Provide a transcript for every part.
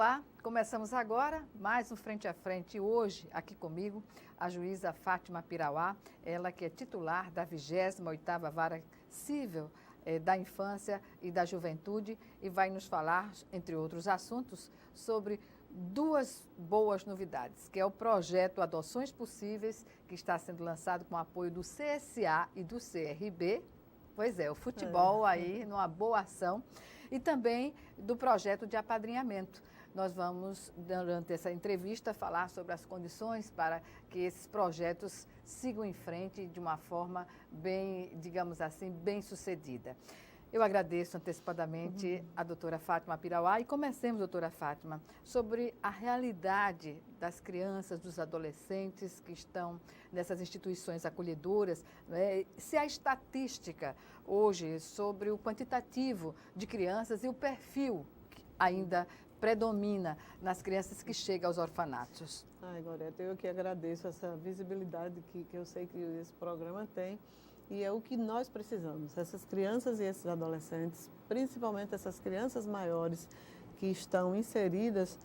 Olá, começamos agora mais um Frente a Frente. Hoje, aqui comigo, a juíza Fátima Pirauá, ela que é titular da 28ª Vara Civil da Infância e da Juventude e vai nos falar, entre outros assuntos, sobre duas boas novidades, que é o projeto Adoções Possíveis, que está sendo lançado com o apoio do CSA e do CRB. Pois é, o futebol aí, numa boa ação. E também do projeto de apadrinhamento. Nós vamos, durante essa entrevista, falar sobre as condições para que esses projetos sigam em frente de uma forma bem, digamos assim, bem sucedida. Eu agradeço antecipadamente a doutora Fátima Pirauá e comecemos, doutora Fátima, sobre a realidade das crianças, dos adolescentes que estão nessas instituições acolhedoras, né? Se a estatística hoje sobre o quantitativo de crianças e o perfil que ainda predomina nas crianças que chegam aos orfanatos. Ai, Gorete, eu que agradeço essa visibilidade que eu sei que esse programa tem. E é o que nós precisamos, essas crianças e esses adolescentes, principalmente essas crianças maiores que estão inseridas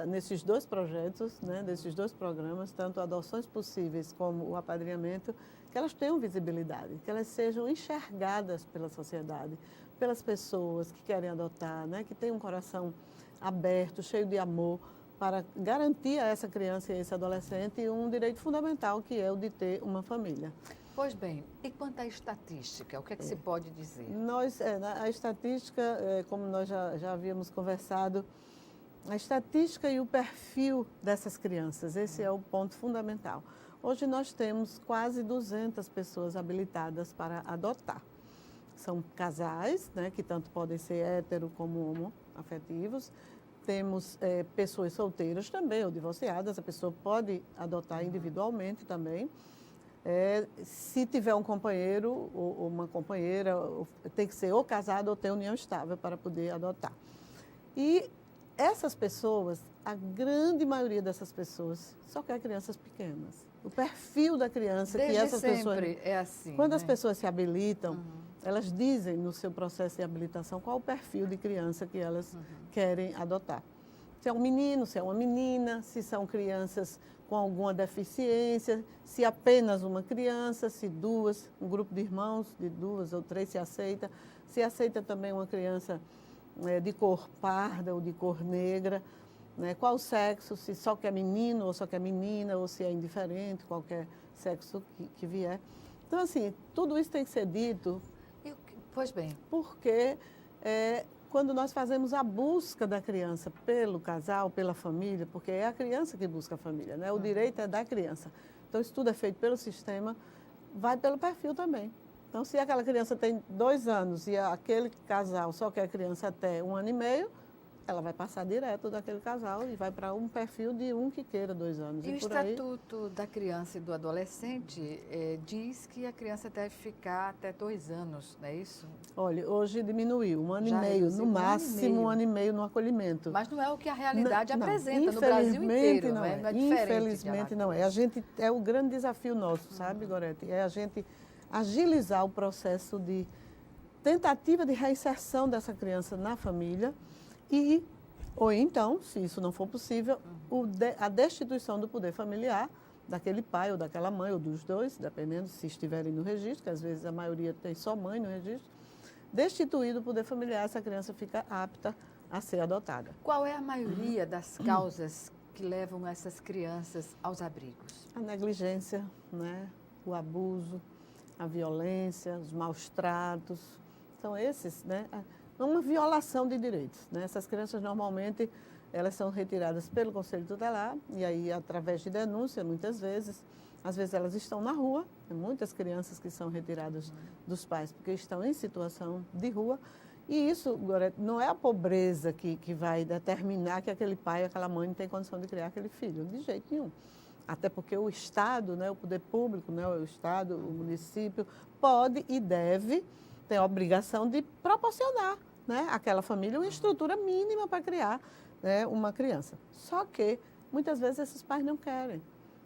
nesses dois projetos, né, desses dois programas, tanto Adoções Possíveis como o apadrinhamento, que elas tenham visibilidade, que elas sejam enxergadas pela sociedade, pelas pessoas que querem adotar, né, que tenham um coração aberto, cheio de amor, para garantir a essa criança e a esse adolescente um direito fundamental, que é o de ter uma família. Pois bem, e quanto à estatística, o que é que se pode dizer? A estatística, como nós já havíamos conversado, a estatística e o perfil dessas crianças, esse é o ponto fundamental. Hoje nós temos quase 200 pessoas habilitadas para adotar. São casais, né, que tanto podem ser hétero como homoafetivos. Temos pessoas solteiras também, ou divorciadas, a pessoa pode adotar individualmente também. Se tiver um companheiro ou uma companheira, tem que ser ou casado ou ter união estável para poder adotar. E essas pessoas, a grande maioria dessas pessoas, só quer crianças pequenas. O perfil da criança Desde que essas pessoas... sempre é assim. Quando né? as pessoas se habilitam, elas dizem no seu processo de habilitação qual o perfil de criança que elas querem adotar. Se é um menino, se é uma menina, se são crianças com alguma deficiência, se apenas uma criança, se duas, um grupo de irmãos de duas ou três se aceita também uma criança de cor parda ou de cor negra, né? Qual o sexo, se só quer menino ou só quer menina, ou se é indiferente, qualquer sexo que vier. Então, assim, tudo isso tem que ser dito. Pois bem. Porque quando nós fazemos a busca da criança pelo casal, pela família, porque é a criança que busca a família, né? O direito é da criança. Então, isso tudo é feito pelo sistema, vai pelo perfil também. Então, se aquela criança tem 2 anos e aquele casal só quer criança até 1 ano e meio, ela vai passar direto daquele casal e vai para um perfil de um que queira 2 anos. E o por aí... Estatuto da Criança e do Adolescente diz que a criança deve ficar até 2 anos, não é isso? Olha, hoje diminuiu, 1 ano e Já meio, reduziu, no 1 ano e máximo meio. 1 ano e meio no acolhimento. Mas não é o que a realidade Não, apresenta no Brasil inteiro, não é. Não é diferente. Infelizmente não é. É o grande desafio nosso, sabe, Gorete? É a gente agilizar o processo de tentativa de reinserção dessa criança na família ou então, se isso não for possível, a destituição do poder familiar daquele pai ou daquela mãe, ou dos dois, dependendo se estiverem no registro, que às vezes a maioria tem só mãe no registro. Destituído o poder familiar, essa criança fica apta a ser adotada. Qual é a maioria das causas que levam essas crianças aos abrigos? A negligência, né? O abuso, a violência, os maus tratos, são esses, né? Uma violação de direitos, né? Essas crianças normalmente elas são retiradas pelo Conselho Tutelar e aí através de denúncia muitas vezes, às vezes elas estão na rua, tem muitas crianças que são retiradas dos pais porque estão em situação de rua e isso não é a pobreza que vai determinar que aquele pai, aquela mãe não tem condição de criar aquele filho, de jeito nenhum. Até porque o Estado, né, o poder público, né, o Estado, o município, pode e deve ter a obrigação de proporcionar, né, àquela família uma estrutura mínima para criar, né, uma criança. Só que, muitas vezes, esses pais não querem.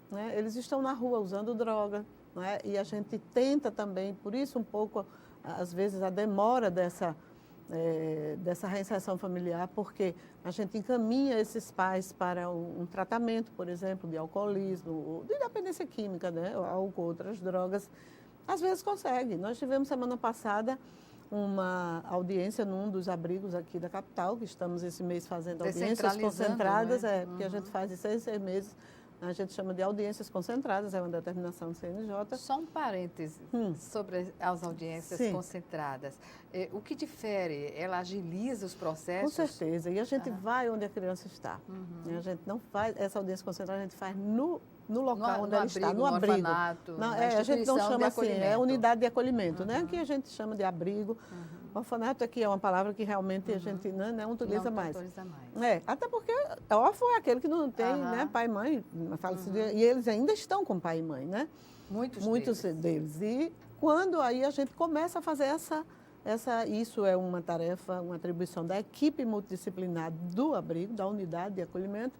Né? Eles estão na rua usando droga, né, e a gente tenta também, por isso um pouco, às vezes, a demora dessa reinserção familiar, porque a gente encaminha esses pais para um tratamento, por exemplo, de alcoolismo, de dependência química, né, ou com outras drogas. Às vezes consegue. Nós tivemos semana passada uma audiência num dos abrigos aqui da capital, que estamos esse mês fazendo audiências concentradas, né? Porque a gente faz de 6 em 6 meses, a gente chama de audiências concentradas, é uma determinação do CNJ. Só um parêntese sobre as audiências concentradas. O que difere? Ela agiliza os processos? Com certeza, e a gente vai onde a criança está. A gente não faz essa audiência concentrada, a gente faz no local onde ela está, no abrigo. Orfanato, não, a gente não chama assim, é unidade de acolhimento, né? Que a gente chama de abrigo. Orfanato aqui é uma palavra que realmente a gente não utiliza mais. Até porque órfão é aquele que não tem né, pai e mãe, e eles ainda estão com pai e mãe, né? Muitos deles. E quando aí a gente começa a fazer isso é uma tarefa, uma atribuição da equipe multidisciplinar do abrigo, da unidade de acolhimento,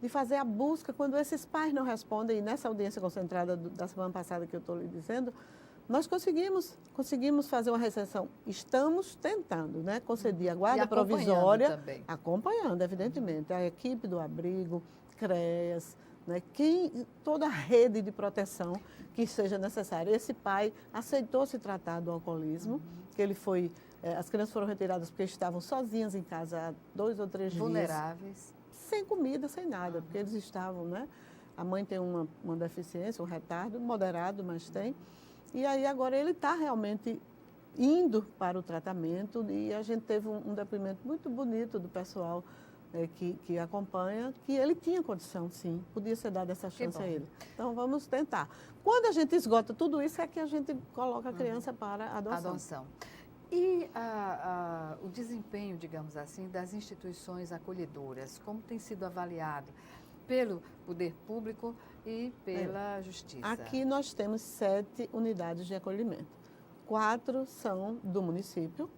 de fazer a busca quando esses pais não respondem. E nessa audiência concentrada da semana passada que eu estou lhe dizendo, nós conseguimos fazer uma recepção. Estamos tentando, né? Conceder a guarda provisória, acompanhando, evidentemente, a equipe do abrigo, CREAS, né? Toda a rede de proteção que seja necessária. Esse pai aceitou se tratar do alcoolismo, que ele foi, as crianças foram retiradas porque estavam sozinhas em casa há 2 ou 3 dias. Vulneráveis. Sem comida, sem nada, porque eles estavam, né? A mãe tem uma deficiência, um retardo moderado, mas tem. E aí agora ele está realmente indo para o tratamento e a gente teve um depoimento muito bonito do pessoal que acompanha, que ele tinha condição, sim, podia ser dada essa chance a ele. Então vamos tentar. Quando a gente esgota tudo isso é que a gente coloca a criança para a adoção. E o desempenho, digamos assim, das instituições acolhedoras, como tem sido avaliado pelo poder público e pela justiça? Aqui nós temos 7 unidades de acolhimento. 4 são do município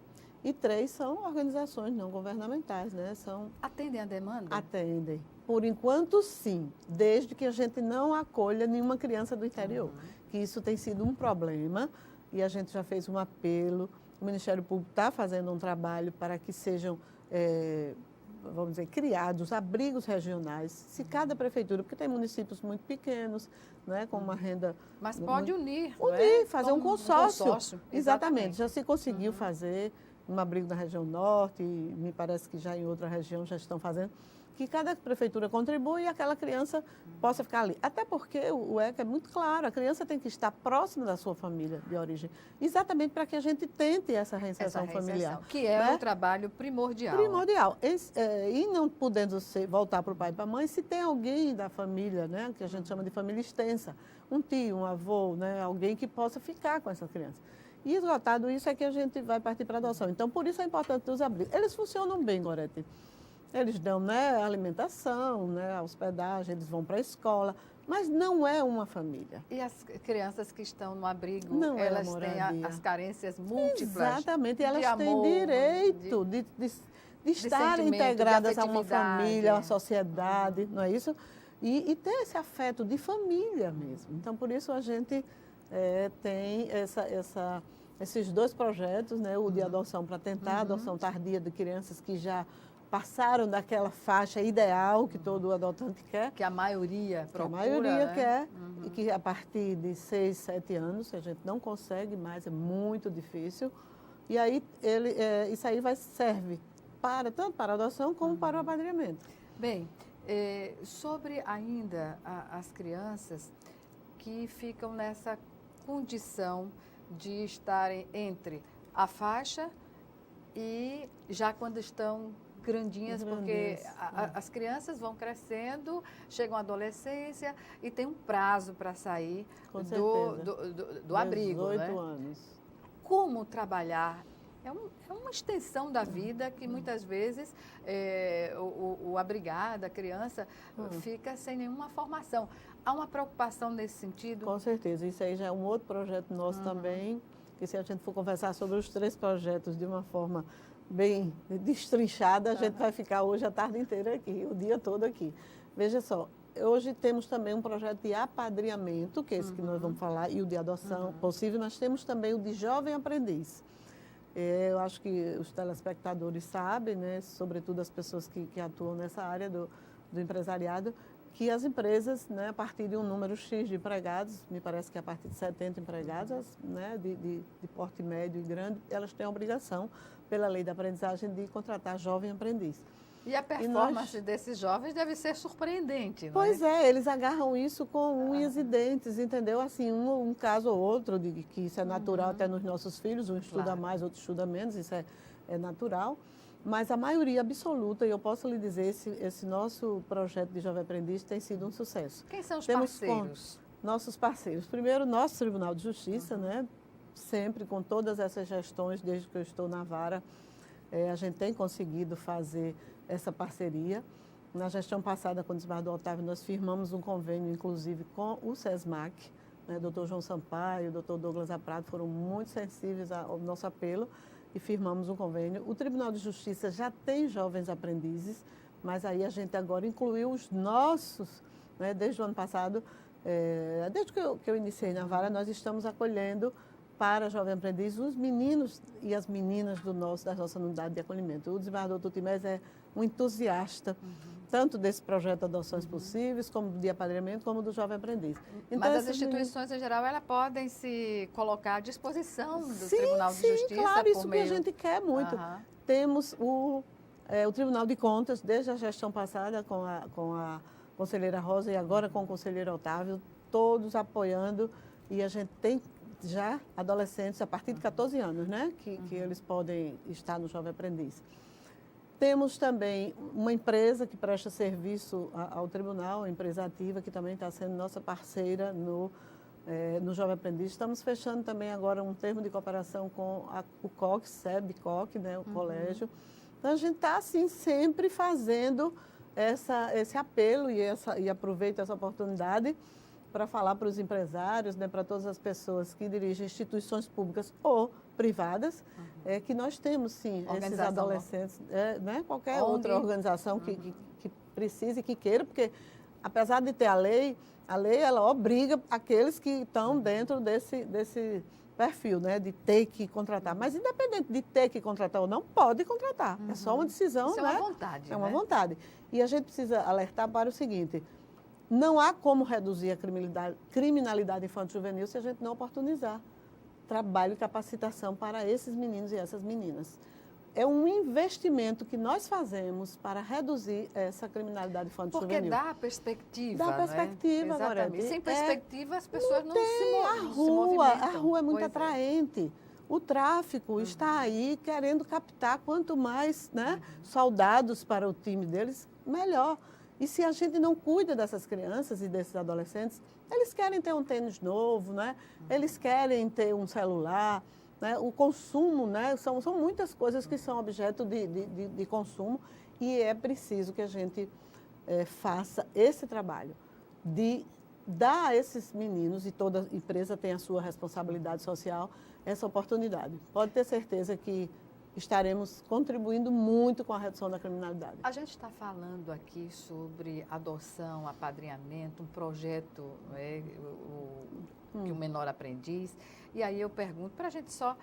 e 3 são organizações não governamentais, né? Atendem a demanda? Atendem. Por enquanto, sim, desde que a gente não acolha nenhuma criança do interior, que isso tem sido um problema e a gente já fez um apelo. O Ministério Público está fazendo um trabalho para que sejam, vamos dizer, criados abrigos regionais. Se cada prefeitura, porque tem municípios muito pequenos, né, com uma renda... Mas pode unir, fazer um consórcio. Exatamente, já se conseguiu fazer um abrigo na região norte, e me parece que já em outra região já estão fazendo, que cada prefeitura contribui e aquela criança possa ficar ali. Até porque o ECA é muito claro, a criança tem que estar próxima da sua família de origem, exatamente para que a gente tente essa reinserção familiar. Que é um trabalho primordial. Primordial. E não podendo voltar para o pai e para a mãe, se tem alguém da família, né, que a gente chama de família extensa, um tio, um avô, né, alguém que possa ficar com essa criança. E esgotado isso é que a gente vai partir para a adoção. Então, por isso é importante os abrigos. Eles funcionam bem, Gorete. Eles dão, né, alimentação, né, hospedagem, eles vão para a escola, mas não é uma família. E as crianças que estão no abrigo, não elas têm as carências múltiplas? Exatamente, elas de têm amor, direito de estar integradas a uma família, a uma sociedade, não é isso? E ter esse afeto de família mesmo. Então, por isso a gente tem esses 2 projetos, né, o de adoção para tentar a adoção tardia de crianças que já passaram daquela faixa ideal que todo adotante quer. Que a maioria procura, que a maioria né? quer, e que a partir de 6, 7 anos, a gente não consegue mais, é muito difícil. E aí, isso aí serve tanto para a adoção como para o apadrinhamento. Bem, sobre ainda as crianças que ficam nessa condição de estarem entre a faixa e já quando estão grandinhas, porque as crianças vão crescendo, chegam à adolescência e tem um prazo para sair do abrigo. 18 anos. Como trabalhar? É uma extensão da vida que muitas vezes o abrigado, a criança, fica sem nenhuma formação. Há uma preocupação nesse sentido? Com certeza. Isso aí já é um outro projeto nosso também, que se a gente for conversar sobre os 3 projetos de uma forma bem destrinchada, a gente vai ficar hoje a tarde inteira aqui, o dia todo aqui. Veja só, hoje temos também um projeto de apadrinhamento, que é esse que nós vamos falar, e o de adoção possível. Nós temos também o de jovem aprendiz. Eu acho que os telespectadores sabem, né, sobretudo as pessoas que atuam nessa área do empresariado, que as empresas, né, a partir de um número X de empregados, me parece que a partir de 70 empregados, né, de porte médio e grande, elas têm a obrigação, pela lei da aprendizagem, de contratar jovem aprendiz. E a performance desses jovens deve ser surpreendente, não é? Pois é, eles agarram isso com unhas e dentes, entendeu? Assim, um caso ou outro, de que isso é natural até nos nossos filhos, um estuda mais, outro estuda menos, isso é natural. Mas a maioria absoluta, e eu posso lhe dizer, esse nosso projeto de Jovem Aprendiz tem sido um sucesso. Quem são os parceiros? Nossos parceiros. Primeiro, nosso Tribunal de Justiça, né? Sempre com todas essas gestões, desde que eu estou na vara, a gente tem conseguido fazer essa parceria. Na gestão passada, com o desembargador Otávio, nós firmamos um convênio, inclusive, com o SESMAC, né? Dr. João Sampaio, Dr. Douglas Aprado foram muito sensíveis ao nosso apelo e firmamos um convênio. O Tribunal de Justiça já tem jovens aprendizes, mas aí a gente agora incluiu os nossos, né? Desde o ano passado, desde que eu iniciei na vara, nós estamos acolhendo para Jovem Aprendiz os meninos e as meninas da nossa unidade de acolhimento. O desembargador Tutimés é um entusiasta, tanto desse projeto Adoções Possíveis, como de apadrinhamento, como do Jovem Aprendiz. Então, mas as instituições, em geral, elas podem se colocar à disposição do Tribunal de Justiça? Sim, claro, isso que a gente quer muito. Temos o Tribunal de Contas, desde a gestão passada, com a conselheira Rosa e agora com o conselheiro Otávio, todos apoiando, e a gente tem já adolescentes a partir de 14 anos, né, que eles podem estar no Jovem Aprendiz. Temos também uma empresa que presta serviço ao tribunal, a empresa ativa, que também está sendo nossa parceira no Jovem Aprendiz. Estamos fechando também agora um termo de cooperação com o COC, SEB-COC, né, o colégio. Então, a gente está, assim, sempre fazendo esse apelo e aproveito essa oportunidade para falar para os empresários, né, para todas as pessoas que dirigem instituições públicas ou privadas, que nós temos, sim, esses adolescentes, né, qualquer outra organização que precise, que queira, porque, apesar de ter a lei ela obriga aqueles que estão dentro desse perfil, né, de ter que contratar. Mas, independente de ter que contratar ou não, pode contratar. É só uma decisão, isso, né? É uma vontade. É uma vontade. E a gente precisa alertar para o seguinte: não há como reduzir a criminalidade infanto-juvenil se a gente não oportunizar trabalho e capacitação para esses meninos e essas meninas. É um investimento que nós fazemos para reduzir essa criminalidade infanto-juvenil. Porque dá perspectiva, dá perspectiva, agora. Exatamente. Sem perspectiva, as pessoas não se movimentam. A rua é muito atraente. O tráfico está aí querendo captar quanto mais, né, soldados para o time deles, melhor. E se a gente não cuida dessas crianças e desses adolescentes, eles querem ter um tênis novo, né? Eles querem ter um celular, né? O consumo, né? São muitas coisas que são objeto de consumo e é preciso que a gente faça esse trabalho de dar a esses meninos, e toda empresa tem a sua responsabilidade social, essa oportunidade. Pode ter certeza que estaremos contribuindo muito com a redução da criminalidade. A gente está falando aqui sobre adoção, apadrinhamento, um projeto, que o menor aprendiz. E aí eu pergunto, para a gente só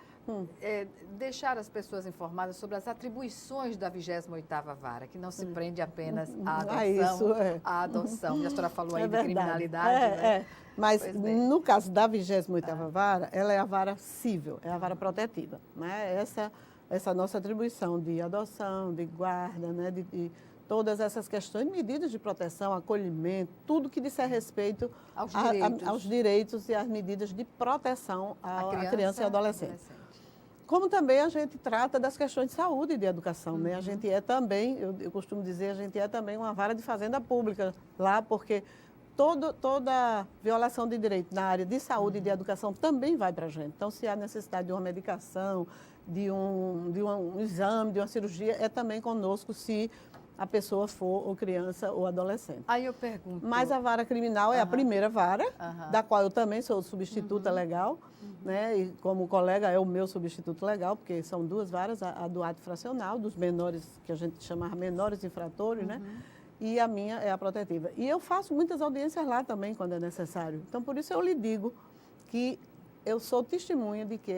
deixar as pessoas informadas sobre as atribuições da 28ª Vara, que não se prende apenas à adoção. E a senhora falou aí de criminalidade. né? Mas no caso da 28ª Vara, ela é a vara civil, é a vara protetiva, né? Essa nossa atribuição de adoção, de guarda, né, de todas essas questões, medidas de proteção, acolhimento, tudo que disser respeito aos direitos e às medidas de proteção à criança e adolescente. Como também a gente trata das questões de saúde e de educação, né? A gente é também, eu costumo dizer, a gente é também uma vara de fazenda pública lá, porque toda violação de direito na área de saúde e de educação também vai para a gente. Então, se há necessidade de uma medicação, de um exame, de uma cirurgia, é também conosco se a pessoa for ou criança ou adolescente. Aí eu pergunto... Mas a vara criminal é a primeira vara, da qual eu também sou substituta legal, né? E como colega é o meu substituto legal, porque são duas varas, a do ato fracional, dos menores, que a gente chamava menores infratores, né? E a minha é a protetiva. E eu faço muitas audiências lá também, quando é necessário. Então, por isso eu lhe digo que eu sou testemunha de que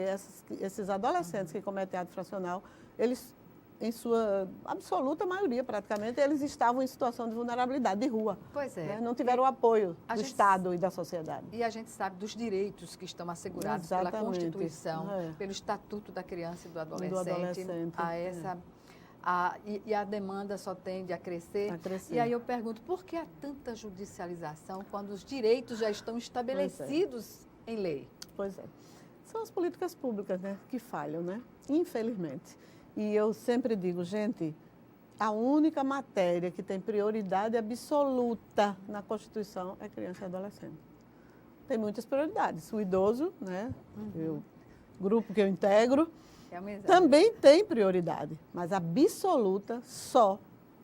esses adolescentes que cometem ato infracional, eles, em sua absoluta maioria, praticamente, eles estavam em situação de vulnerabilidade, de rua. Pois é. Né? Não tiveram o apoio do Estado e da sociedade. E a gente sabe dos direitos que estão assegurados pela Constituição, pelo Estatuto da Criança e do Adolescente, e a demanda só tende a crescer. E aí eu pergunto, por que há tanta judicialização quando os direitos já estão estabelecidos em lei? Pois é. São as políticas públicas, né, que falham, né? Infelizmente. E eu sempre digo, gente, a única matéria que tem prioridade absoluta na Constituição é criança e adolescente. Tem muitas prioridades. O idoso, né, o grupo que eu integro, também tem prioridade, mas absoluta só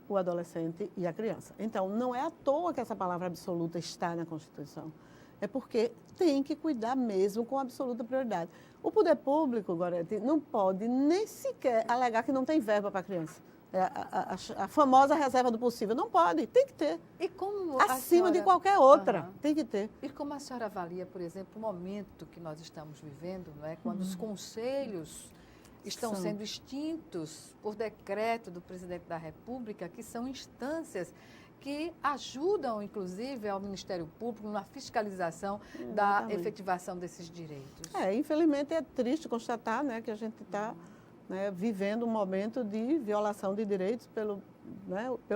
o adolescente e a criança. Então, não é à toa que essa palavra absoluta está na Constituição. É porque tem que cuidar mesmo com absoluta prioridade. O poder público, Gorete, não pode nem sequer alegar que não tem verba para a criança. A famosa reserva do possível. Não pode, tem que ter. E como acima de qualquer outra, tem que ter. E como a senhora avalia, por exemplo, o momento que nós estamos vivendo, não é? Quando os conselhos estão sendo extintos por decreto do presidente da República, que são instâncias que ajudam, inclusive, ao Ministério Público na fiscalização da efetivação desses direitos. Infelizmente é triste constatar, né, que a gente está vivendo um momento de violação de direitos pelo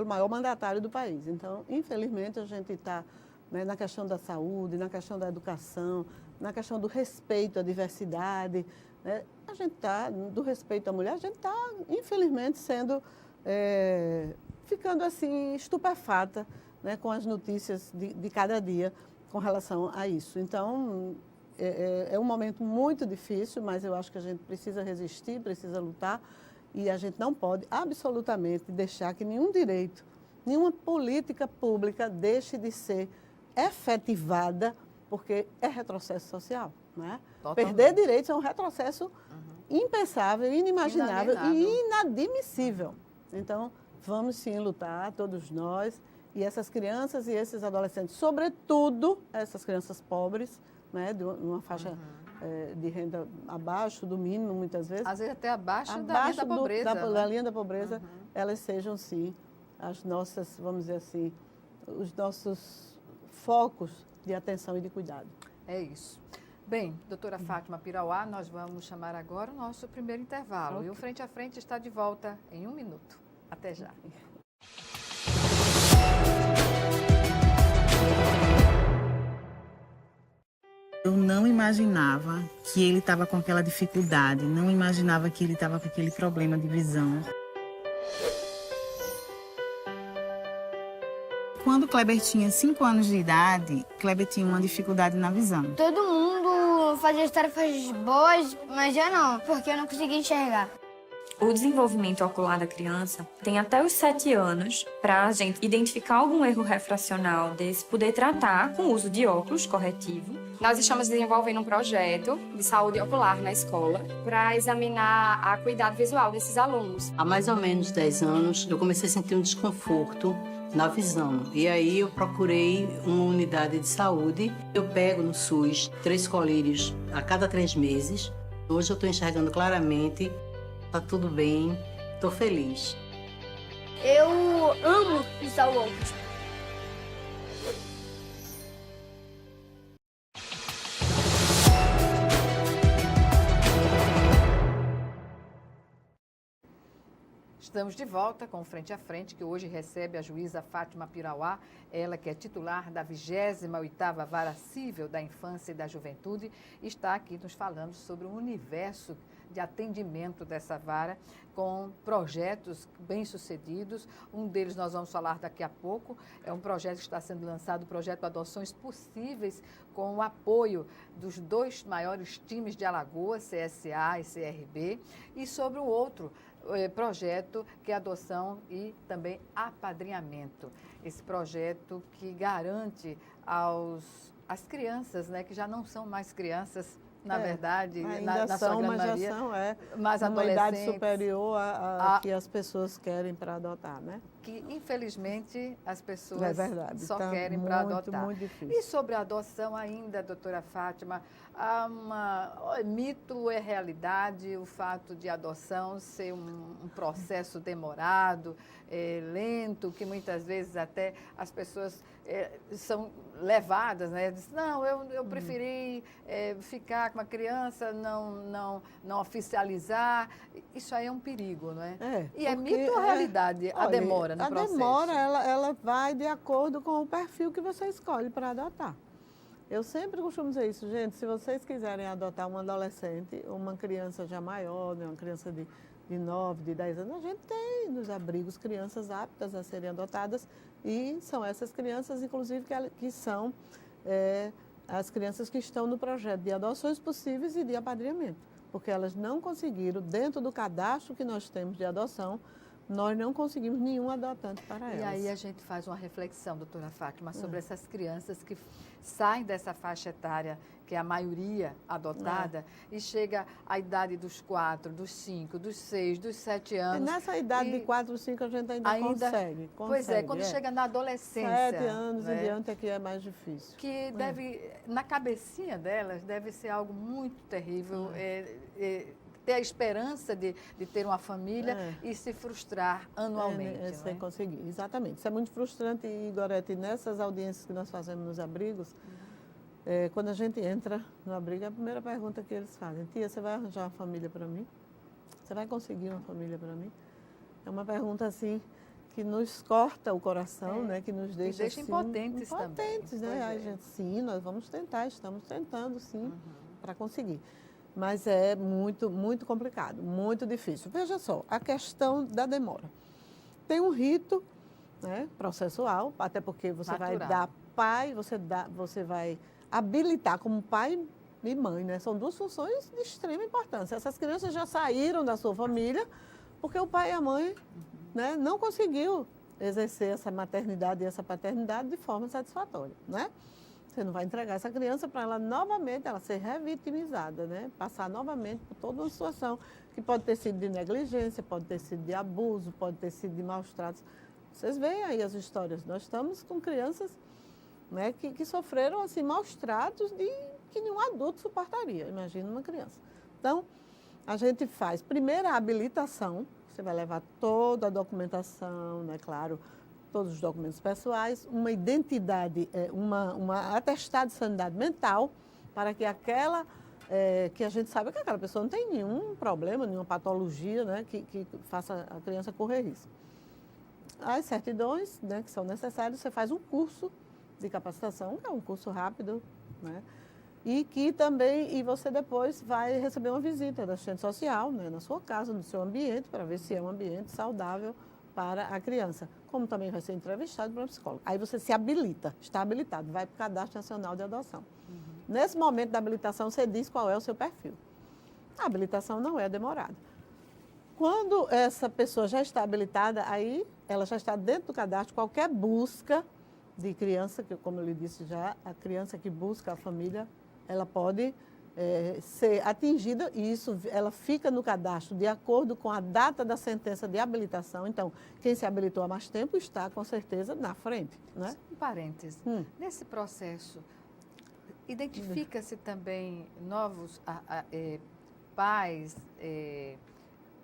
maior mandatário do país. Então, infelizmente, a gente está na questão da saúde, na questão da educação, na questão do respeito à diversidade, né? A gente está, do respeito à mulher, a gente está, infelizmente, ficando assim, estupefata, né, com as notícias de cada dia com relação a isso. Então, é um momento muito difícil, mas eu acho que a gente precisa resistir, precisa lutar, e a gente não pode absolutamente deixar que nenhum direito, nenhuma política pública deixe de ser efetivada, porque é retrocesso social. Né? Perder direitos é um retrocesso impensável, inimaginável e inadmissível. Então, vamos sim lutar, todos nós, e essas crianças e esses adolescentes, sobretudo essas crianças pobres, né, de uma faixa de renda abaixo do mínimo, muitas vezes. Às vezes até abaixo da linha da pobreza. Da linha da pobreza, elas sejam sim as nossas, vamos dizer assim, os nossos focos de atenção e de cuidado. É isso. Bem, doutora Fátima Pirauá, nós vamos chamar agora o nosso primeiro intervalo. E o Frente a Frente está de volta em 1 minuto. Até já. Eu não imaginava que ele estava com aquela dificuldade, não imaginava que ele estava com aquele problema de visão. Quando o Kleber tinha 5 anos de idade, Kleber tinha uma dificuldade na visão. Todo mundo fazia as tarefas boas, mas eu não, porque eu não conseguia enxergar. O desenvolvimento ocular da criança tem até os 7 anos para a gente identificar algum erro refracional desse, poder tratar com o uso de óculos corretivo. Nós estamos desenvolvendo um projeto de saúde ocular na escola para examinar a acuidade visual desses alunos. Há mais ou menos 10 anos, eu comecei a sentir um desconforto na visão. E aí eu procurei uma unidade de saúde. Eu pego no SUS 3 colírios a cada 3 meses. Hoje eu estou enxergando claramente, está tudo bem, estou feliz. Eu amo usar o óculos. Estamos de volta com o Frente a Frente, que hoje recebe a juíza Fátima Pirauá, ela que é titular da 28ª Vara Cível da Infância e da Juventude, está aqui nos falando sobre o universo de atendimento dessa vara, com projetos bem-sucedidos. Um deles nós vamos falar daqui a pouco, é um projeto que está sendo lançado, o projeto Adoções Possíveis, com o apoio dos 2 maiores times de Alagoas, CSA e CRB, e sobre o outro projeto que é adoção e também apadrinhamento. Esse projeto que garante às crianças, né, que já não são mais crianças, na verdade, ainda na são, sua grande mas já maioria, são, mais uma idade adolescentes. superior a que as pessoas querem para adotar, né? Que, infelizmente, as pessoas É verdade, só tá querem para muito, adotar. muito difícil. E sobre a adoção ainda, doutora Fátima, é mito ou é realidade o fato de a adoção ser um processo demorado, lento, que muitas vezes até as pessoas são levadas, né? Diz, não, eu preferi ficar com a criança, não oficializar. Isso aí é um perigo, não é? E é mito ou realidade a demora no processo? A demora, ela vai de acordo com o perfil que você escolhe para adotar. Eu sempre costumo dizer isso, gente, se vocês quiserem adotar um adolescente, uma criança já maior, né, uma criança de 9, de 10 anos, a gente tem nos abrigos crianças aptas a serem adotadas e são essas crianças, inclusive, que são as crianças que estão no projeto de adoções possíveis e de apadrinhamento, porque elas não conseguiram, dentro do cadastro que nós temos de adoção, nós não conseguimos nenhum adotante para elas. E aí a gente faz uma reflexão, doutora Fátima, sobre essas crianças que saem dessa faixa etária, que é a maioria adotada, e chega à idade dos 4, dos 5, dos 6, dos 7 anos. Nessa idade de 4, 5 a gente ainda consegue. Pois é, quando chega na adolescência. 7 anos em diante é que é mais difícil. Que deve, na cabecinha delas, deve ser algo muito terrível. Ter a esperança de ter uma família e se frustrar anualmente. Sem conseguir, exatamente. Isso é muito frustrante, e, Gorete, nessas audiências que nós fazemos nos abrigos, quando a gente entra no abrigo, a primeira pergunta que eles fazem: tia, você vai arranjar uma família para mim? Você vai conseguir uma família para mim? É uma pergunta assim que nos corta o coração, né? Que nos deixa assim, impotentes também. Impotentes, né? A gente, sim, nós vamos tentar, estamos tentando, sim, para conseguir. Mas é muito, muito complicado, muito difícil. Veja só, a questão da demora. Tem um rito, né, processual, até porque você vai dar pai, você vai habilitar como pai e mãe, né? São duas funções de extrema importância. Essas crianças já saíram da sua família porque o pai e a mãe, né, não conseguiu exercer essa maternidade e essa paternidade de forma satisfatória, né? Você não vai entregar essa criança para ela novamente, ela ser revitimizada, né? Passar novamente por toda uma situação que pode ter sido de negligência, pode ter sido de abuso, pode ter sido de maus tratos. Vocês veem aí as histórias. Nós estamos com crianças, né, que sofreram assim, maus tratos que nenhum adulto suportaria. Imagina uma criança. Então, a gente faz primeiro a habilitação, você vai levar toda a documentação, né, claro, todos os documentos pessoais, uma identidade, uma atestado de sanidade mental, para que que a gente saiba que aquela pessoa não tem nenhum problema, nenhuma patologia, né, que faça a criança correr risco. As certidões, né, que são necessárias, você faz um curso de capacitação, que é um curso rápido, né, e você depois vai receber uma visita da assistente social, né, na sua casa, no seu ambiente, para ver se é um ambiente saudável para a criança, como também vai ser entrevistado por um psicólogo. Aí você se habilita, está habilitado, vai para o Cadastro Nacional de Adoção. Nesse momento da habilitação, você diz qual é o seu perfil. A habilitação não é demorada. Quando essa pessoa já está habilitada, aí ela já está dentro do cadastro, qualquer busca de criança, que como eu lhe disse já, a criança que busca a família, ela pode ser atingida, e isso ela fica no cadastro de acordo com a data da sentença de habilitação. Então, quem se habilitou há mais tempo está, com certeza, na frente, né? Um parêntese. Nesse processo, identifica-se também novos pais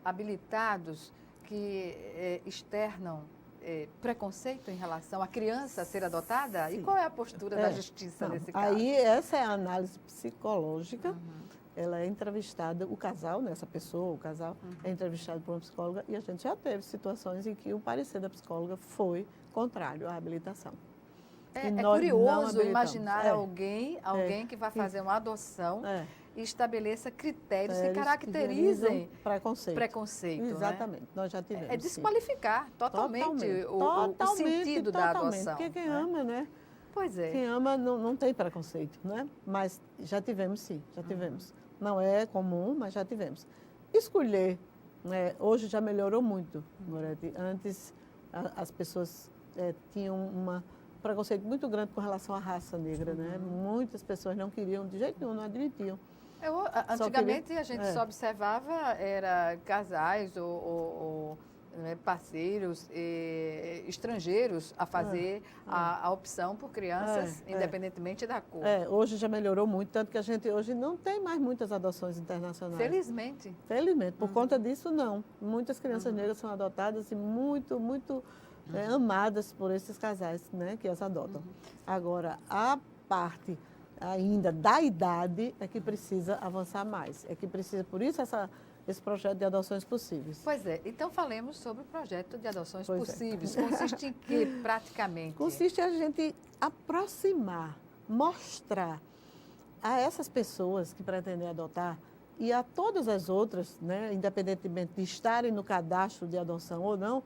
habilitados que externam preconceito em relação à criança ser adotada? Sim. E qual é a postura da justiça nesse caso? Aí essa é a análise psicológica. Ela é entrevistada, o casal, né, essa pessoa, o casal, é entrevistado por uma psicóloga, e a gente já teve situações em que o parecer da psicóloga foi contrário à habilitação. É curioso imaginar alguém que vai fazer uma adoção e estabeleça critérios que caracterizem preconceito. Exatamente, né? Nós já tivemos. É desqualificar totalmente o sentido da adoção. Porque quem ama, né? Pois é. Quem ama não tem preconceito, né? Mas já tivemos, sim, já tivemos. Não é comum, mas já tivemos. Escolher, né? Hoje já melhorou muito, Gorete. Antes as pessoas tinham um preconceito muito grande com relação à raça negra, né? Muitas pessoas não queriam, de jeito nenhum, não admitiam Antigamente a gente só observava era casais ou parceiros estrangeiros a fazer a opção por crianças, independentemente da cor. Hoje já melhorou muito, tanto que a gente hoje não tem mais muitas adoções internacionais. Felizmente. Felizmente. Por conta disso, não. Muitas crianças negras são adotadas e muito amadas por esses casais, né, que as adotam. Agora, a parte ainda da idade é que precisa avançar mais. É que precisa, por isso, esse projeto de adoções possíveis. Pois é. Então, falemos sobre o projeto de adoções possíveis. Consiste em quê, praticamente? Consiste em a gente aproximar, mostrar a essas pessoas que pretendem adotar e a todas as outras, né, independentemente de estarem no cadastro de adoção ou não,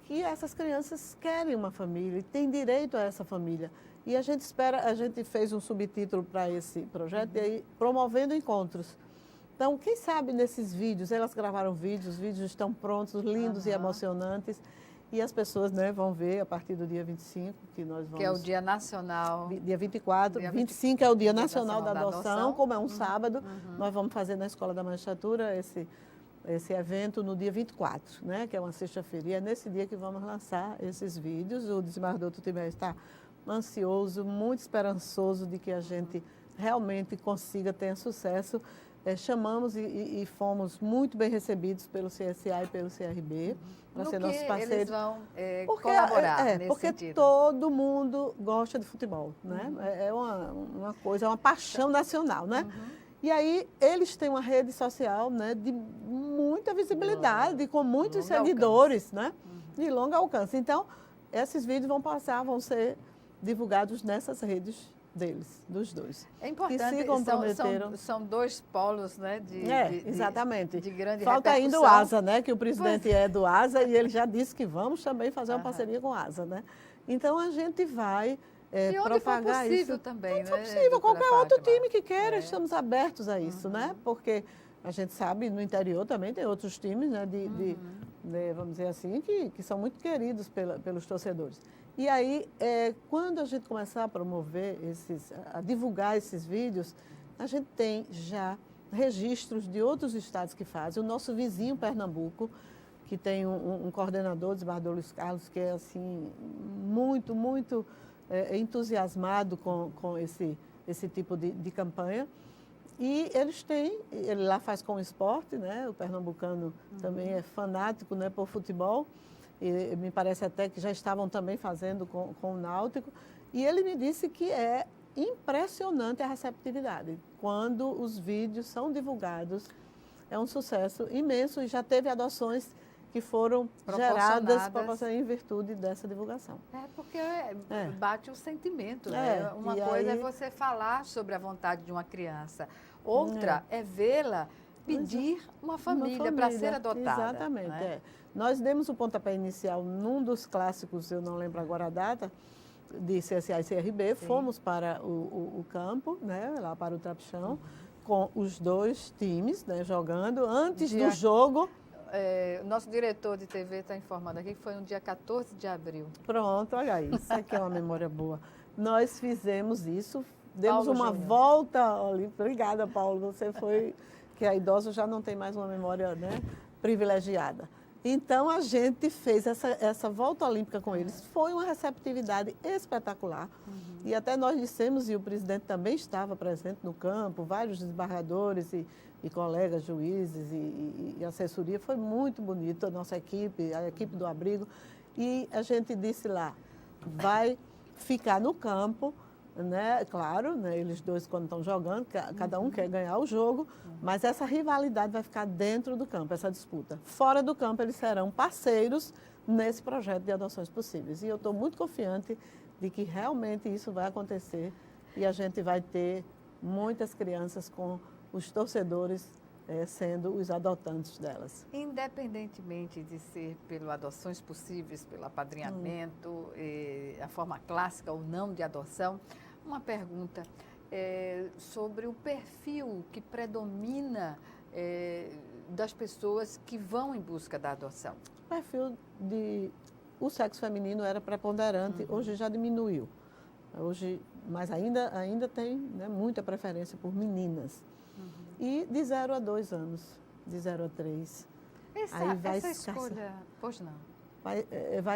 que essas crianças querem uma família e têm direito a essa família. E a gente fez um subtítulo para esse projeto, e aí, promovendo encontros. Então, quem sabe nesses vídeos, elas gravaram vídeos, os vídeos estão prontos, lindos e emocionantes, e as pessoas, né, vão ver a partir do dia 25, que nós vamos... Que é o Dia Nacional... Dia 24, 25 é o Dia Nacional da Adoção, como é um sábado, nós vamos fazer na Escola da Magistratura esse evento no dia 24, né, que é uma sexta-feira, e é nesse dia que vamos lançar esses vídeos. O desembargador Tutimé está ansioso, muito esperançoso de que a gente realmente consiga ter sucesso. Chamamos e fomos muito bem recebidos pelo CSA e pelo CRB para ser nossos parceiros. Eles vão colaborar nesse porque sentido. Todo mundo gosta de futebol, né? É uma coisa, é uma paixão nacional, né? E aí eles têm uma rede social, né, de muita visibilidade, com muitos seguidores, né? De longo alcance. Então, esses vídeos vão ser divulgados nessas redes deles, dos dois. É importante, que se comprometeram. São dois polos, né? Exatamente. De grande Falta repercussão. ainda o ASA, né? Que o presidente é do ASA e ele já disse que vamos também fazer uma parceria com o ASA, né? Então a gente vai e onde propagar for possível isso. também, onde for né, possível, qualquer outro Fátima? time que queira, estamos abertos a isso, né? Porque a gente sabe, no interior também tem outros times, né? Vamos dizer assim, que são muito queridos pelos torcedores. E aí, quando a gente começar a promover a divulgar esses vídeos, a gente tem já registros de outros estados que fazem. O nosso vizinho Pernambuco, que tem um coordenador, o desembargador Luiz Carlos, que é assim, muito entusiasmado com esse tipo de campanha. E ele lá faz com o esporte, né? O pernambucano também é fanático, né, por futebol. E me parece até que já estavam também fazendo com o Náutico. E ele me disse que é impressionante a receptividade. Quando os vídeos são divulgados, é um sucesso imenso e já teve adoções que foram geradas em virtude dessa divulgação. Porque bate o sentimento. Né? Uma coisa é você falar sobre a vontade de uma criança. Outra é vê-la pedir uma família para ser adotada. Exatamente. Né? Nós demos o pontapé inicial num dos clássicos, eu não lembro agora a data, de CSA e CRB. Sim. Fomos para o campo, né, lá para o Trapichão, com os dois times, né, jogando. Antes do jogo... O nosso diretor de TV está informando aqui que foi no dia 14 de abril. Pronto, olha aí, isso aqui é uma memória boa. Nós fizemos isso, demos Paulo uma Júnior. volta. Obrigada, Paulo, você foi... que a idosa já não tem mais uma memória, né, privilegiada. Então, a gente fez essa volta olímpica com eles. Foi uma receptividade espetacular. E até nós dissemos, e o presidente também estava presente no campo, vários desembargadores e colegas, juízes e assessoria. Foi muito bonito a nossa equipe, a equipe do abrigo. E a gente disse lá, vai ficar no campo, né? Claro, né? Eles dois quando estão jogando, cada um quer ganhar o jogo, mas essa rivalidade vai ficar dentro do campo, essa disputa. Fora do campo, eles serão parceiros nesse projeto de adoções possíveis. E eu estou muito confiante de que realmente isso vai acontecer e a gente vai ter muitas crianças com os torcedores sendo os adotantes delas. Independentemente de ser pelo adoções possíveis, pelo apadrinhamento, a forma clássica ou não de adoção, uma pergunta sobre o perfil que predomina das pessoas que vão em busca da adoção. O perfil o sexo feminino era preponderante, hoje já diminuiu. Hoje mas ainda tem, né, muita preferência por meninas. E de 0 a 2 anos, de 0 a 3. Essa escolha, pois não.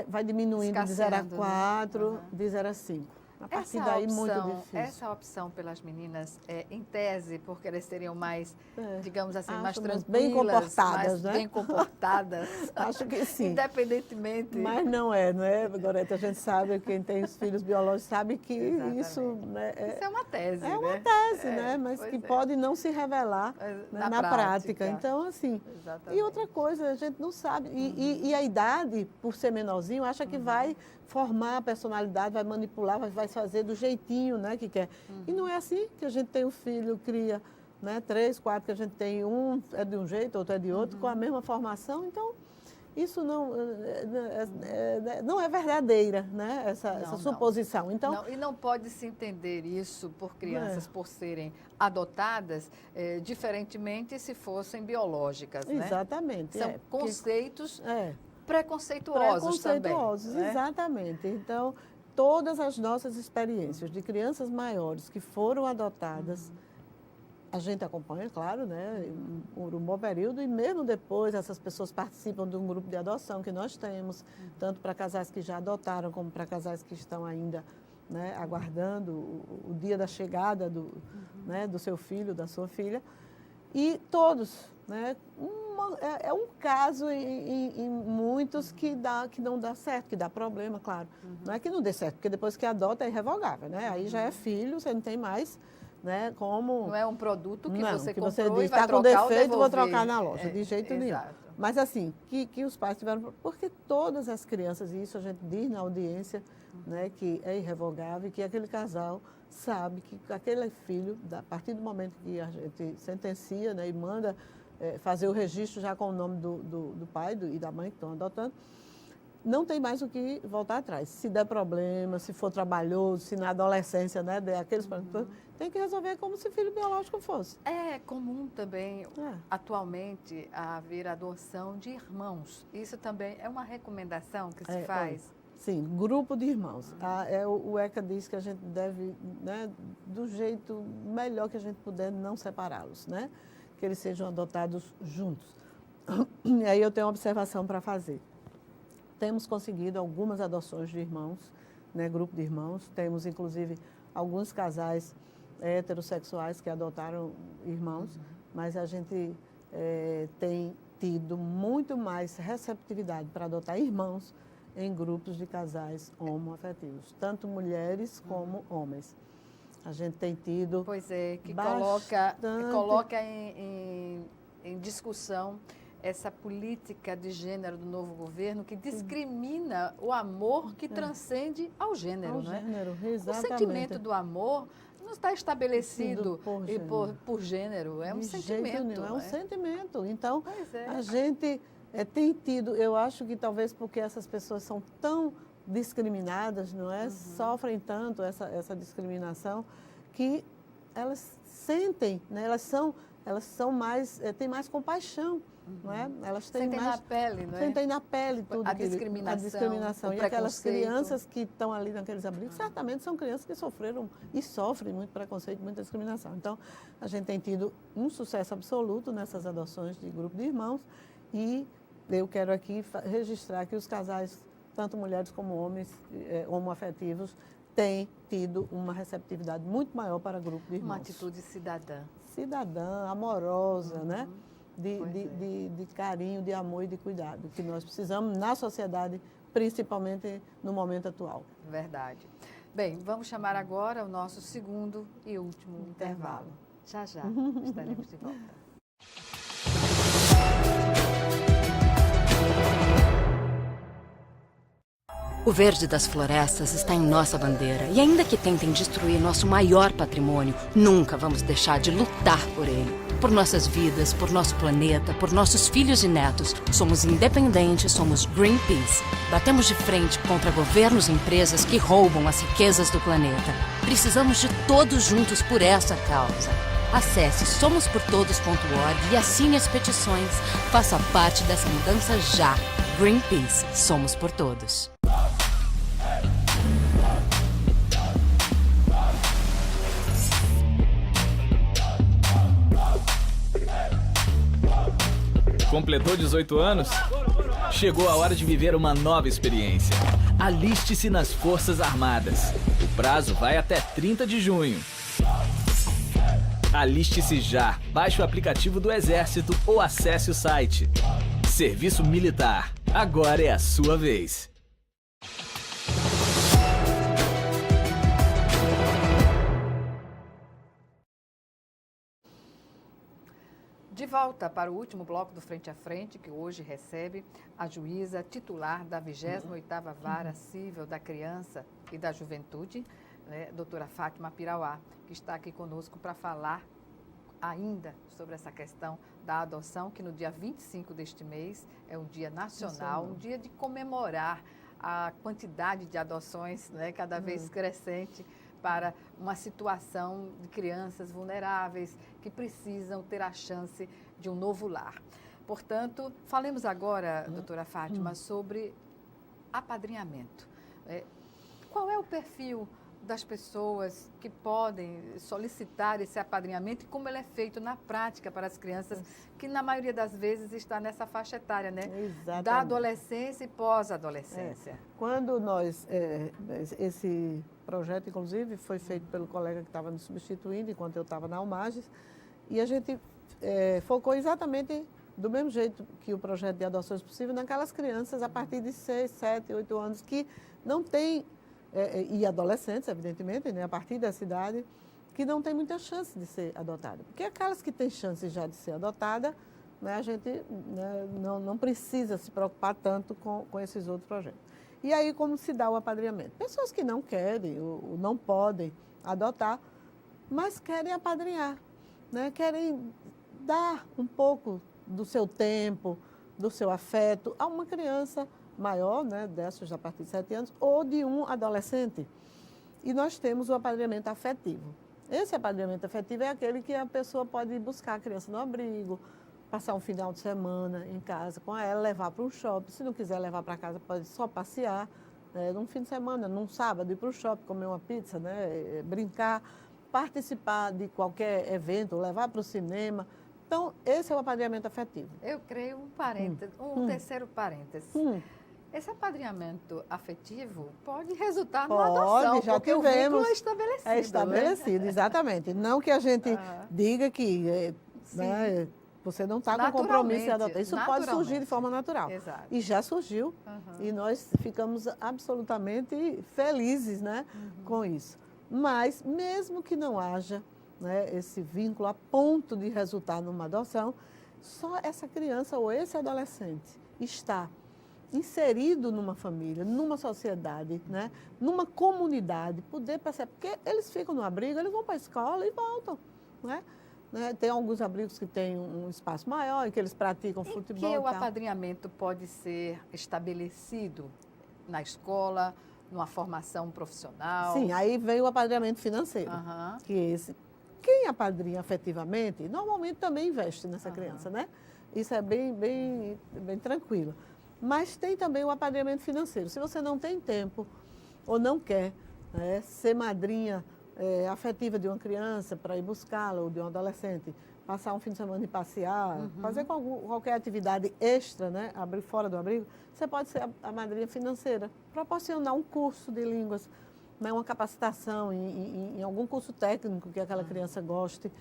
Vai diminuindo de 0 a 4, né? de 0 a 5. A partir daí, muito difícil. Essa opção pelas meninas, em tese, porque elas seriam mais, digamos assim, mais tranquilas, bem comportadas, né? Bem comportadas. Acho que sim. Independentemente. Mas não é, Gorete? A gente sabe, quem tem os filhos biológicos sabe que isso... Né, isso é uma tese, né? É uma tese, né? Mas que pode não se revelar na prática. Então, assim... Exatamente. E outra coisa, a gente não sabe. E a idade, por ser menorzinho, acha que vai formar a personalidade, vai manipular, vai fazer do jeitinho, né, que quer. E não é assim que a gente tem um filho, cria, né, 3, 4, que a gente tem, um é de um jeito, outro é de outro, com a mesma formação. Então, isso não é verdadeira, né, essa suposição. Não. Então, E não pode se entender isso por crianças, por serem adotadas, diferentemente se fossem biológicas, né? Exatamente. São conceitos... Preconceituosos também. Né? Exatamente. Então, todas as nossas experiências de crianças maiores que foram adotadas, a gente acompanha, claro, né, por um bom período, e mesmo depois essas pessoas participam de um grupo de adoção que nós temos, tanto para casais que já adotaram, como para casais que estão ainda, né, aguardando o dia da chegada né, do seu filho, da sua filha. E todos, né, é um caso em muitos que não dá certo, que dá problema, claro. Não é que não dê certo, porque depois que adota é irrevogável, né? Aí já é filho, você não tem mais, né, como... Não é um produto que você comprou você diz, e vai tá com trocar defeito, ou vou trocar na loja, de jeito nenhum. Exato. Mas assim, que os pais tiveram... Porque todas as crianças, e isso a gente diz na audiência, né, que é irrevogável, e que aquele casal sabe que aquele filho, a partir do momento que a gente sentencia, né, e manda fazer o registro já com o nome do pai e da mãe que estão adotando, não tem mais o que voltar atrás. Se der problema, se for trabalhoso, se na adolescência, né, der aqueles problemas, tem que resolver como se filho biológico fosse. É comum também, atualmente, haver adoção de irmãos. Isso também é uma recomendação que se faz? Sim, grupo de irmãos. O ECA diz que a gente deve, né, do jeito melhor que a gente puder, não separá-los, né? Que eles sejam adotados juntos. E aí eu tenho uma observação para fazer. Temos conseguido algumas adoções de irmãos, né, grupo de irmãos. Temos, inclusive, alguns casais heterossexuais que adotaram irmãos, mas a gente tem tido muito mais receptividade para adotar irmãos em grupos de casais homoafetivos, tanto mulheres como homens. A gente tem tido... Pois é, que bastante... coloca em discussão essa política de gênero do novo governo que discrimina o amor que transcende ao gênero, não é? Exatamente. O sentimento do amor não está estabelecido por gênero, é um sentimento. É um sentimento. Então, a gente tem tido, eu acho que talvez porque essas pessoas são tão discriminadas, não é? Sofrem tanto essa discriminação que elas sentem, né? Elas são mais, têm mais compaixão, não é? Elas têm sentem mais, na pele, não é? Sentem na pele tudo a discriminação. E aquelas crianças que estão ali naqueles abrigos, certamente são crianças que sofreram e sofrem muito preconceito, muita discriminação. Então, a gente tem tido um sucesso absoluto nessas adoções de grupo de irmãos e eu quero aqui registrar que os casais, tanto mulheres como homens homoafetivos, têm tido uma receptividade muito maior para grupo de irmãos. Uma atitude cidadã. Cidadã, amorosa, né? De carinho, de amor e de cuidado, que nós precisamos na sociedade, principalmente no momento atual. Verdade. Bem, vamos chamar agora o nosso segundo e último intervalo. Já estaremos de volta. O verde das florestas está em nossa bandeira. E ainda que tentem destruir nosso maior patrimônio, nunca vamos deixar de lutar por ele. Por nossas vidas, por nosso planeta, por nossos filhos e netos. Somos independentes, somos Greenpeace. Batemos de frente contra governos e empresas que roubam as riquezas do planeta. Precisamos de todos juntos por essa causa. Acesse somosportodos.org e assine as petições. Faça parte dessa mudança já. Greenpeace. Somos por todos. Completou 18 anos? Chegou a hora de viver uma nova experiência. Aliste-se nas Forças Armadas. O prazo vai até 30 de junho. Aliste-se já. Baixe o aplicativo do Exército ou acesse o site. Serviço Militar. Agora é a sua vez. De volta para o último bloco do Frente a Frente, que hoje recebe a juíza titular da 28ª Vara Cível da Criança e da Juventude, né, doutora Fátima Pirauá, que está aqui conosco para falar ainda sobre essa questão da adoção, que no dia 25 deste mês é um dia nacional, um dia de comemorar a quantidade de adoções, né, cada vez crescente, para uma situação de crianças vulneráveis que precisam ter a chance de um novo lar. Portanto, falemos agora, doutora Fátima, sobre apadrinhamento. Qual é o perfil das pessoas que podem solicitar esse apadrinhamento e como ele é feito na prática para as crianças, que na maioria das vezes está nessa faixa etária, né? Exatamente. Da adolescência e pós-adolescência. Quando nós, esse projeto, inclusive, foi feito pelo colega que estava me substituindo enquanto eu estava na Almages, e a gente focou exatamente do mesmo jeito que o projeto de adoções possível naquelas crianças a partir de 6, 7, 8 anos que não têm, e adolescentes, evidentemente, né, a partir dessa idade, que não tem muita chance de ser adotada. Porque aquelas que têm chance já de ser adotada, né, a gente, né, não precisa se preocupar tanto com esses outros projetos. E aí, como se dá o apadrinhamento? Pessoas que não querem ou não podem adotar, mas querem apadrinhar, né, querem dar um pouco do seu tempo, do seu afeto a uma criança maior, né, dessas a partir de 7 anos, ou de um adolescente. E nós temos o apadrinhamento afetivo. Esse apadrinhamento afetivo é aquele que a pessoa pode buscar a criança no abrigo, passar um final de semana em casa com ela, levar para um shopping. Se não quiser levar para casa, pode só passear, né, num fim de semana, num sábado, ir para o shopping, comer uma pizza, né, brincar, participar de qualquer evento, levar para o cinema. Então, esse é o apadrinhamento afetivo. Eu creio terceiro parêntese. Esse apadrinhamento afetivo pode resultar numa adoção, já porque tivemos, o vínculo é estabelecido. É estabelecido, né? Exatamente. Não que a gente diga que né, você não está com compromisso em adotar. Isso pode surgir de forma natural. Exato. E já surgiu, e nós ficamos absolutamente felizes, né, com isso. Mas, mesmo que não haja, né, esse vínculo a ponto de resultar numa adoção, só essa criança ou esse adolescente está inserido numa família, numa sociedade, né, numa comunidade, poder perceber, porque eles ficam no abrigo, eles vão para a escola e voltam, né? Tem alguns abrigos que têm um espaço maior, em que eles praticam futebol. Que o apadrinhamento pode ser estabelecido na escola, numa formação profissional? Sim, aí vem o apadrinhamento financeiro, que esse, quem apadrinha afetivamente, normalmente também investe nessa criança, né? Isso é bem tranquilo. Mas tem também o apadrinhamento financeiro. Se você não tem tempo ou não quer, né, ser madrinha afetiva de uma criança para ir buscá-la, ou de um adolescente, passar um fim de semana e passear, fazer qualquer atividade extra, né, abrir fora do abrigo, você pode ser a madrinha financeira, proporcionar um curso de línguas, né, uma capacitação em algum curso técnico que aquela criança goste,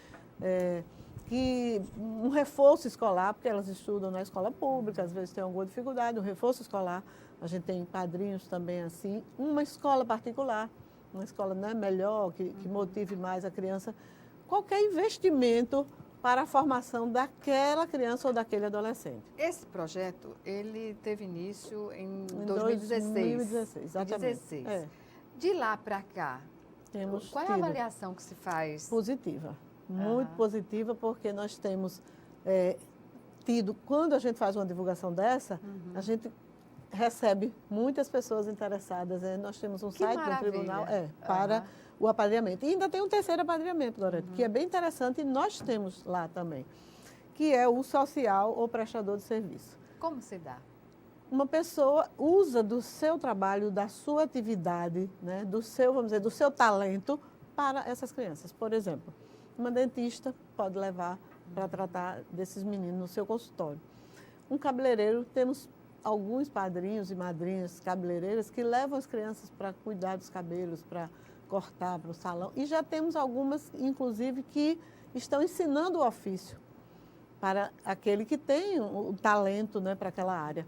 que um reforço escolar, porque elas estudam na escola pública, às vezes tem alguma dificuldade, um reforço escolar, a gente tem padrinhos também assim, uma escola particular, uma escola, né, melhor, que motive mais a criança, qualquer investimento para a formação daquela criança ou daquele adolescente. Esse projeto, ele teve início em 2016. 2016, exatamente. De lá para cá, qual é a avaliação que se faz? Positiva. Muito positiva, porque nós temos tido, quando a gente faz uma divulgação dessa, a gente recebe muitas pessoas interessadas. Nós temos um site do tribunal para o apadrinhamento. E ainda tem um terceiro apadrinhamento, Loreta, que é bem interessante e nós temos lá também, que é o social ou prestador de serviço. Como se dá? Uma pessoa usa do seu trabalho, da sua atividade, né, do seu, vamos dizer, do seu talento para essas crianças. Por exemplo, uma dentista pode levar para tratar desses meninos no seu consultório. um cabeleireiro, temos alguns padrinhos e madrinhas cabeleireiras que levam as crianças para cuidar dos cabelos, para cortar para o salão. E já temos algumas, inclusive, que estão ensinando o ofício para aquele que tem o talento, né, para aquela área.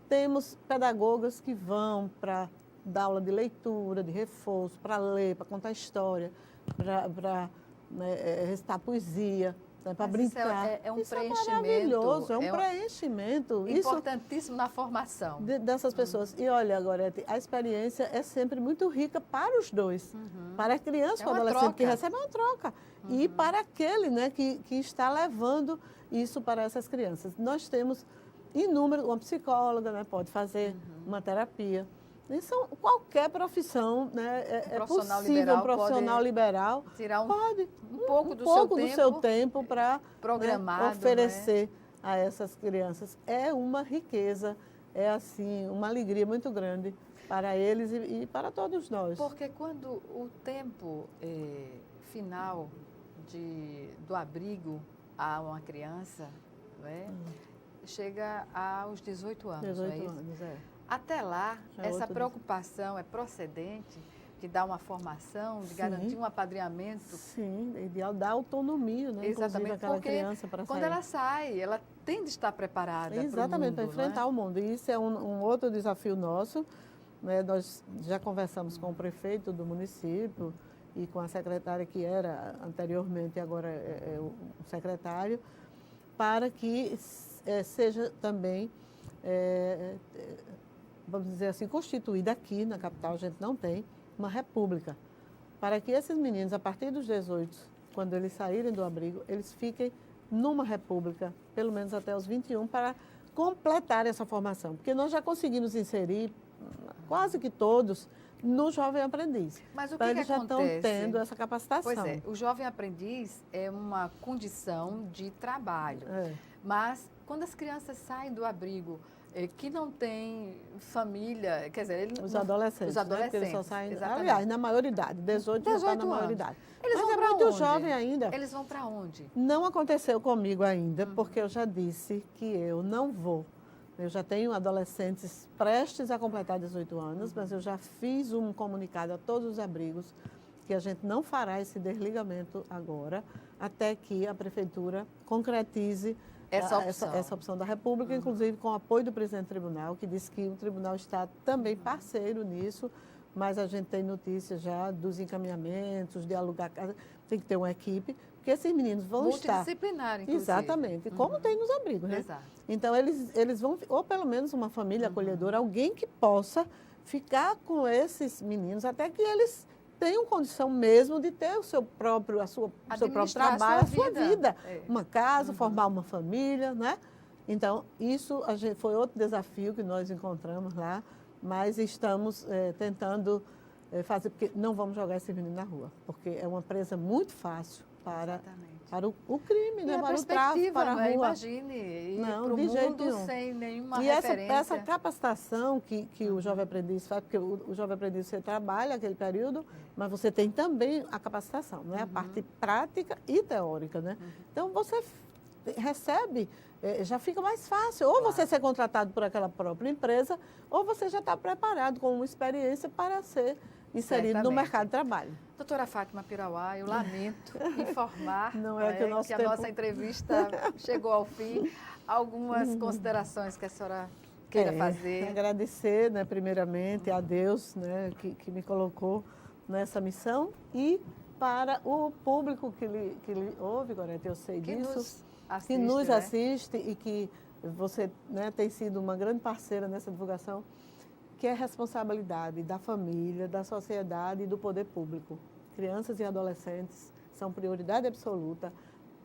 Temos pedagogas que vão para dar aula de leitura, de reforço, para ler, para contar história, para recitar poesia, né, para brincar. É um isso preenchimento. É maravilhoso, é um preenchimento. Importantíssimo na formação. Dessas pessoas. E olha, Gorete, a experiência é sempre muito rica para os dois. Para a criança ou adolescente que recebe uma troca. E para aquele, né, que está levando isso para essas crianças. Nós temos inúmeros, uma psicóloga, né, pode fazer uma terapia. Isso, qualquer profissão, né, é possível, um profissional liberal tirar pode um pouco do seu tempo para programado, oferecer a essas crianças. É uma riqueza, é assim, uma alegria muito grande para eles e para todos nós. Porque quando o tempo final do abrigo a uma criança, né, chega aos 18 anos. 18 anos, é. Até lá, essa preocupação é procedente de dar uma formação, de garantir um apadrinhamento? Sim, de dar autonomia, né? Exatamente, àquela criança para sair. Quando ela sai, ela tem de estar preparada exatamente, para enfrentar o mundo. E isso é um outro desafio nosso. Né? Nós já conversamos com o prefeito do município e com a secretária que era anteriormente, agora é o secretário, para que seja também... vamos dizer assim, constituída aqui na capital, a gente não tem, uma república, para que esses meninos, a partir dos 18, quando eles saírem do abrigo, eles fiquem numa república, pelo menos até os 21, para completar essa formação. Porque nós já conseguimos inserir quase que todos no Jovem Aprendiz. Mas o então, que eles já estão tendo essa capacitação. Pois é, o Jovem Aprendiz é uma condição de trabalho. Mas, quando as crianças saem do abrigo, que não tem família, quer dizer... Os adolescentes, né? Eles só saem, aliás, na maioridade, 18 já está na maioridade. Eles Mas vão é muito onde? jovem ainda. Eles vão para onde? Não aconteceu comigo ainda, porque eu já disse que eu não vou. Eu já tenho adolescentes prestes a completar 18 anos, mas eu já fiz um comunicado a todos os abrigos que a gente não fará esse desligamento agora, até que a prefeitura concretize essa opção da República, inclusive com o apoio do presidente do tribunal, que disse que o tribunal está também parceiro nisso, mas a gente tem notícias já dos encaminhamentos, de alugar casa, tem que ter uma equipe, porque esses meninos vão estar... Multidisciplinar, inclusive. Exatamente, como tem nos abrigos, né? Exato. Então, eles vão, ou pelo menos uma família acolhedora, alguém que possa ficar com esses meninos até que eles tenham condição mesmo de ter o seu próprio trabalho, a sua vida. Uma casa, formar uma família, né? Então, isso foi outro desafio que nós encontramos lá, mas estamos tentando fazer, porque não vamos jogar esse menino na rua, porque é uma presa muito fácil para o crime, né? Para o tráfico, para a rua. Imagine ir para o mundo sem nenhuma referência. E essa capacitação que o Jovem Aprendiz faz, porque o Jovem Aprendiz você trabalha aquele período, mas você tem também a capacitação, né? A parte prática e teórica, né? Então, você recebe, já fica mais fácil. Ou você ser contratado por aquela própria empresa, ou você já está preparado com uma experiência para ser inserido no mercado de trabalho. Doutora Fátima Pirauá, eu lamento informar que a nossa entrevista chegou ao fim. Algumas considerações que a senhora queira fazer. Agradecer, né, primeiramente, a Deus, né, que me colocou nessa missão, e para o público que lhe ouve, Gorete, eu sei disso, que nos assiste e que você, né, tem sido uma grande parceira nessa divulgação, que é responsabilidade da família, da sociedade e do poder público. Crianças e adolescentes são prioridade absoluta,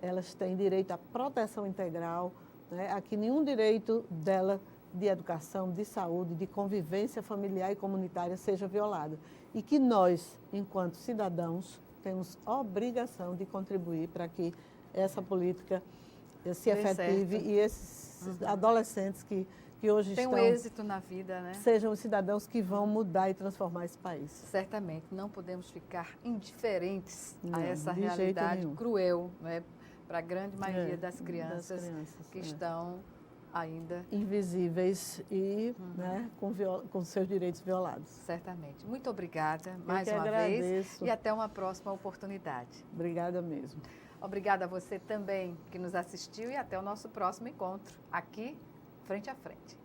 elas têm direito à proteção integral, né? Aqui nenhum direito dela de educação, de saúde, de convivência familiar e comunitária seja violado. E que nós, enquanto cidadãos, temos obrigação de contribuir para que essa política se efetive e esses adolescentes que hoje tem um êxito na vida, né? Sejam os cidadãos que vão mudar e transformar esse país. Certamente, não podemos ficar indiferentes a essa realidade cruel, né, para a grande maioria das crianças que estão ainda invisíveis e né, com seus direitos violados. certamente. Muito obrigada mais que uma vez agradeço. e até uma próxima oportunidade. Obrigada mesmo. Obrigada a você também que nos assistiu e até o nosso próximo encontro aqui, frente a frente.